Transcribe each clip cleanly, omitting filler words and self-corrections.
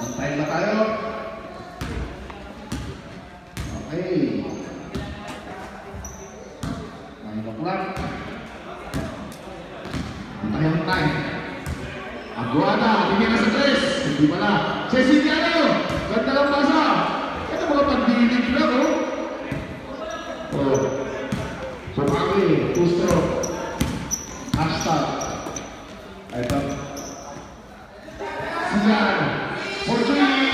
Antayin na tayo. Okay. 9 o'clock. Antayin time. Aguada, bigyan na sa 3. Hindi pala. Ceciliano, ganda lang basa. Ito mga pagdilig lang, oh. Oh. Sumaki, 2-stroke. Hashtag. Ito. Siyan. Fortune.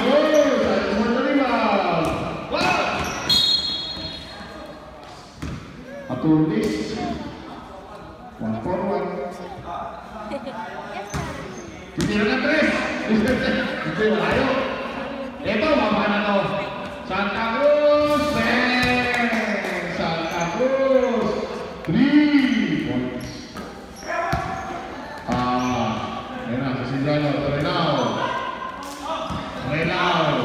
Oh, dahil sa mga rival. Wow! Atulis. 1-4-1. Titira na 3. Ito yung layo. Ito, mama na to. Santa Cruz. Santa Cruz. 3 points. Ayan na, Ceciliano. Renao.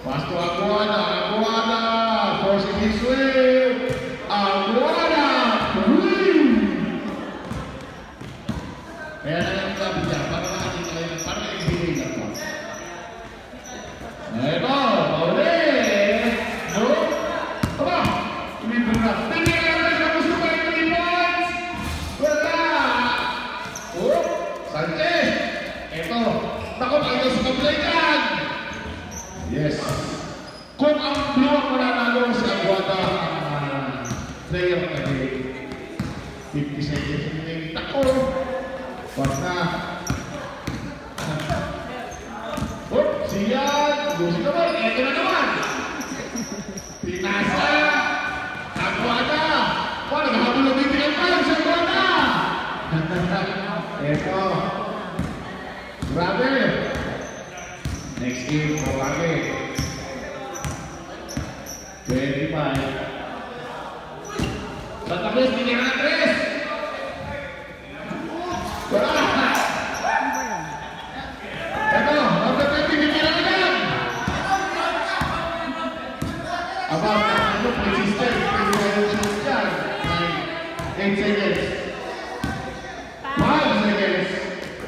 Pass to Aguada. Forcing his way. Aguada. Kaya na lang sabi niya, para nakakita kayo, para na-ibigay na ito. Ito, Pauli! No? Aba! Tumibig na. Tingin na lang sa gusto kayo 3 points! Wala! Oh! Sanchez! Ito! Takot kayo sa kaplay dyan! Yes! Kung ang blue ang mananalo si Aguada, player na day, 50 seconds yung takot! Wag na. Oh, siyan. Gusto naman. Ito na naman. Pinasa. Aguada. Oh, naghahabol ng bibigyan pa sa Aguada. Ito. Grabe. Next game, Pawage. 25. Santa Cruz, binigyan na 3. Ito, magpapagpapit, hindi na naman! About na consistent, pero yung shoot dyan, 8 seconds. 5 seconds.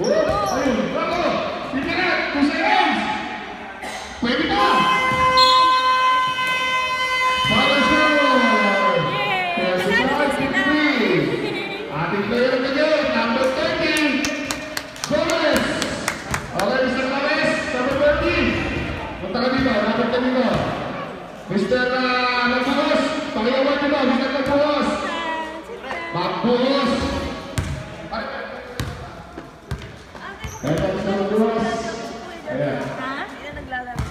Oh, ayun, bravo! Hindi na, 2 seconds! Pwede ka! Para sure! Ating player na yun, number 30, Gomez! Okay, Mr. Gomez, number 30. Punta ka dito, number 10 dito. Mr. Nagbuhos, pakiyawan dito, Mr. Nagbuhos. Magbuhos. Ito, Mr. Nagbuhos. Ayan. Ha? Sino naglalaro?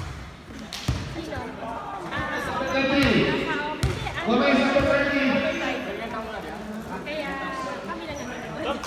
Sino? Number 30. Gomez, number 30. Kaya kami lang nanonood.